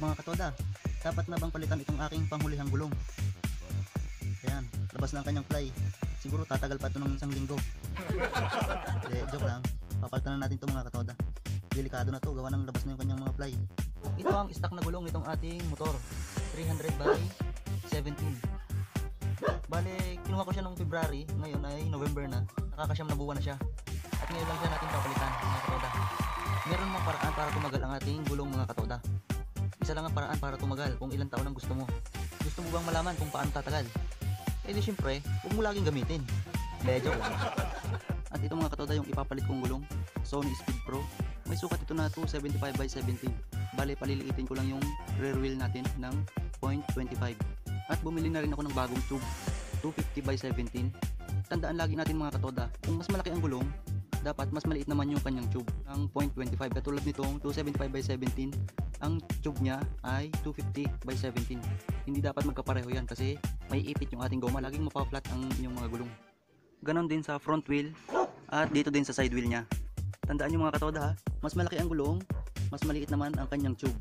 Mga katoda, dapat na bang palitan itong aking panghulihang gulong? Ayan, labas na ang kanyang fly. Siguro tatagal pa ito ng isang linggo. Joke lang. Papalitan na natin ito mga katoda. Delikado na to, gawa ng labas na yung kanyang mga fly. Ito ang stock na gulong nitong ating motor. 300 by 17. Bale, kinuha ko siya noong February. Ngayon ay November na. Nakakasyam na buwan na siya. At ngayon lang siya natin papalitan mga katoda. Meron mga paraan para tumagal ang ating gulong mga katoda. Isa lang ang paraan para tumagal kung ilang taon ang gusto mo. Gusto mo bang malaman kung paano tatagal? Eh di syempre, huwag mo laging gamitin. Joke lang. At ito mga katoda yung ipapalit kong gulong, Sony Speed Pro. May sukat ito na 275 by 17. Bale, paliliitin ko lang yung rear wheel natin ng 0.25. At bumili na rin ako ng bagong tube, 250 by 17. Tandaan lagi natin mga katoda, kung mas malaki ang gulong, dapat mas maliit naman yung kanyang tube ng 0.25. Katulad nitong 275 by 17, ang tube niya ay 250 by 17. Hindi dapat magkapareho yan kasi may ipit yung ating goma. Laging mapa-flat ang inyong mga gulong. Ganon din sa front wheel at dito din sa side wheel niya. Tandaan nyo mga katoda ha, mas malaki ang gulong, mas maliit naman ang kanyang tube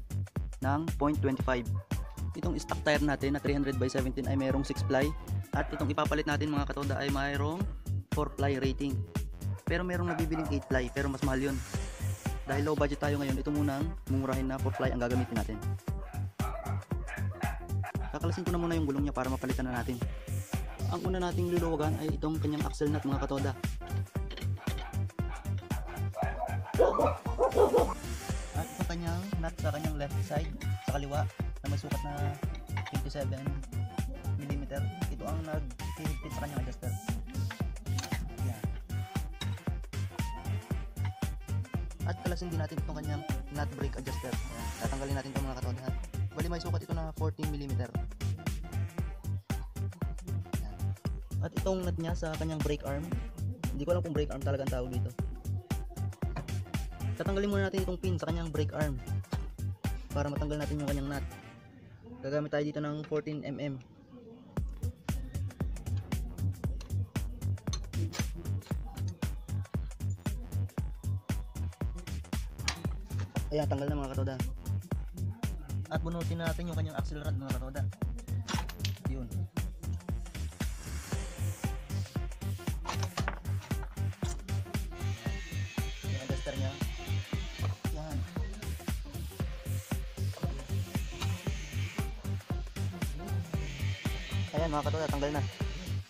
ng 0.25. Itong stock tire natin na 300 by 17 ay mayroong 6 ply. At itong ipapalit natin mga katoda ay mayroong 4 ply rating. Pero merong nabibiling 8 ply pero mas mahal yun. Dahil low budget tayo ngayon, ito munang mumurahin na 4 ply ang gagamitin natin. Kakalasin ko na muna yung gulong niya para mapalitan na natin. Ang una nating luluwagan ay itong kanyang axle nut mga katoda. At itong kanyang nut sa kanyang left side, sa kaliwa, na may sukat na 27mm. Ito ang nag-hihigpit sa kanyang adjuster. At kalasin din natin itong kanyang nut brake adjuster. Ayan. Tatanggalin natin itong mga katoda. Bali may sukat ito na 14mm. Ayan. At itong nut niya sa kanyang brake arm, hindi ko alam kung brake arm talaga ang tawag dito. Tatanggalin muna natin itong pin sa kanyang brake arm para matanggal natin yung kanyang nut. Gagamit tayo dito ng 14mm. Ayan, tanggal na mga katoda. At bunutin natin yung kanyang axle rod mga katoda. Yun. Yung adjuster niya. Yan. Ayan mga katoda, tanggal na.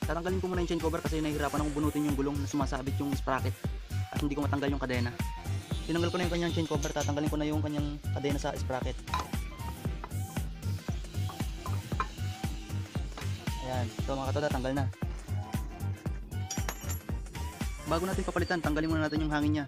Tatanggalin ko muna yung chain cover kasi nahihirapan akong bunutin yung gulong na sumasabit yung sprocket. At hindi ko matanggal yung kadena. Tinanggal ko na yung kanyang chain cover, tatanggalin ko na yung kanyang kadena sa sprocket. Ayan, ito mga katoda, tanggal na. Bago natin papalitan, tanggalin muna natin yung hangin niya.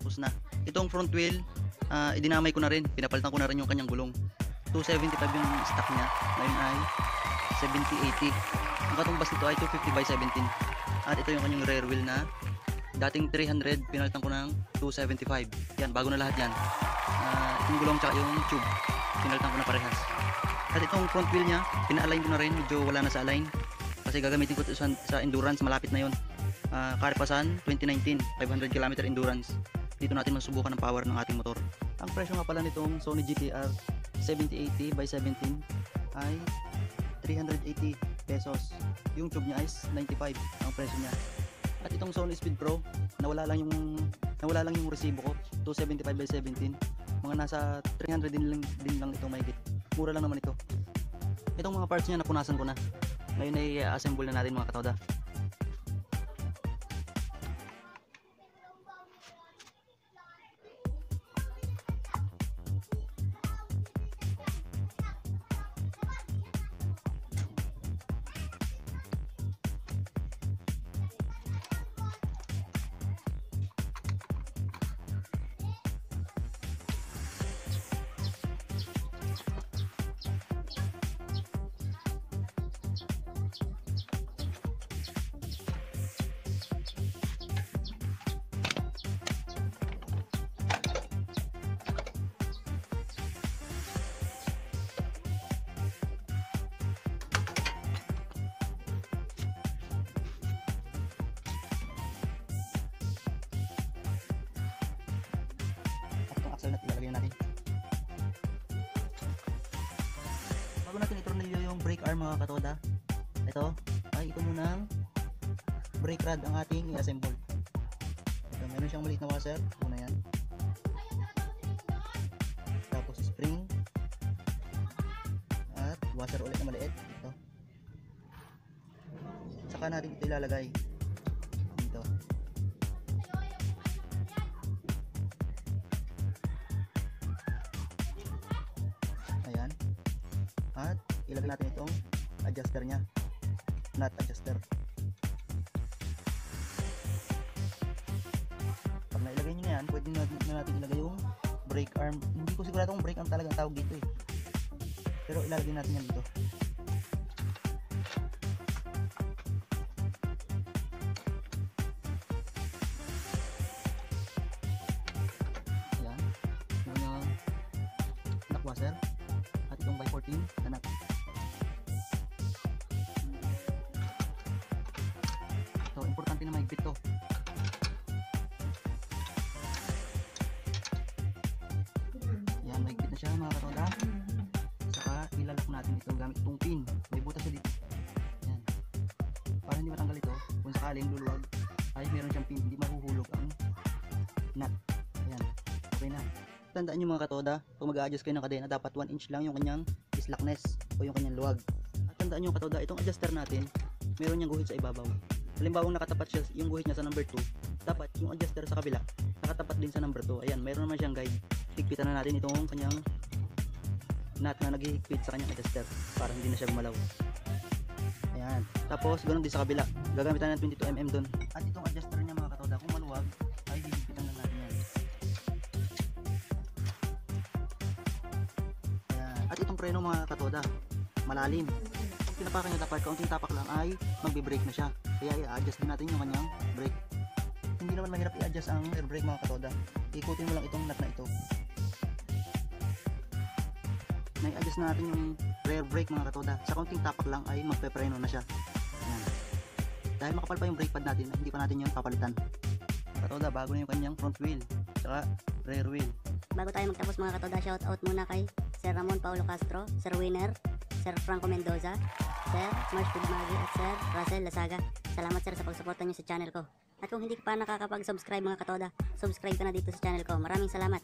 Tapos na. Itong front wheel, idinamay ko na rin. Pinapalitan ko na rin yung kanyang gulong. 275 yung stock niya. Ngayon ay 70-80. Ang katumbas nito ay 250 by 17. At ito yung kanyang rear wheel na dating 300, pinalitan ko ng 275. Yan, bago na lahat yan. Itong gulong tsaka yung tube, pinalitan ko na parehas. At itong front wheel niya, pina-align ko na rin. Medyo wala na sa align. Kasi gagamitin ko ito sa endurance, malapit na yun. Karipasan 2019, 500 km endurance. Dito natin masubukan ang power ng ating motor. Ang presyo nga pala nitong Sony GTR 7080 by 17 ay 380 pesos. Yung tube niya is 95 ang presyo niya. At itong Sony Speed Pro, nawala lang yung resibo ko, 275 by 17. Mga nasa 300 din lang ito mahigit. Mura lang naman ito. Itong mga parts niya napunasan ko na. Ngayon ay assemble na natin mga katoda. tornilyo yung brake arm mga katoda. Ito munang brake rod ang ating i-assemble. Ito, meron siyang maliit na washer. Una yan. Tapos spring. At washer ulit na maliit. Ito. Saka natin ito ilalagay. Dito. Ayan. At ilagay natin itong adjuster nya, nut adjuster. Pag nailagay nyo na yan, pwede na natin ilagay yung brake arm. Hindi ko sigurado kung brake arm talaga ang tawag dito eh, pero ilalagay natin yan dito. Ayan, yun yung knock washer at itong by 14 na nut. So, importante na mahigpit to. Yan, mahigpit na siya mga katoda. Saka, ilalak natin ito gamit itong pin. May butas siya dito. Yan. Para hindi matanggal ito, kung sakaling luluwag, ay meron siyang pin. Hindi mahuhulog ang nut. Ayan. Okay na. Tandaan nyo mga katoda, kung mag-a-adjust kayo ng kadena, dapat 1 inch lang yung kanyang slackness o yung kanyang luwag. At tandaan nyo katoda, itong adjuster natin, meron niyang guhit sa ibabaw. Halimbawa nakatapat siya yung guhit niya sa number 2, dapat yung adjuster sa kabila nakatapat din sa number 2. Ayan, mayroon naman siyang guide. Higpitan na natin itong kanyang nut na naghihigpit sa kanyang adjuster para hindi na siya gumalaw. Ayan, tapos ganoon din sa kabila, gagamitan natin 22mm doon. At itong adjuster niya mga katoda, kung maluwag ay hihigpitan lang natin yan. Ayan. At itong preno mga katoda, malalim. Kung tinapakan niya dapat, kaunting tapak lang ay magbe-brake na siya. Kaya i-adjust din natin yung kanyang brake. Hindi naman mahirap i-adjust ang air brake mga katoda. Ikutin mo lang itong nut na ito. Na-adjust na natin yung rear brake mga katoda. Sa kaunting tapak lang ay magpe-preno na siya. Ayan. Dahil makapal pa yung brake pad natin, hindi pa natin yung papalitan. Mga katoda, bago na yung kanyang front wheel, saka rear wheel. Bago tayo magtapos mga katoda, shout out muna kay Sir Ramon Paulo Castro, Sir Winner, Sir Franco Mendoza, Sir Marsh Pidmagi at Sir Russell Lasaga. Salamat sir sa pagsuporta nyo sa channel ko. At kung hindi ka pa nakakapag-subscribe mga katoda, subscribe ka na dito sa channel ko. Maraming salamat.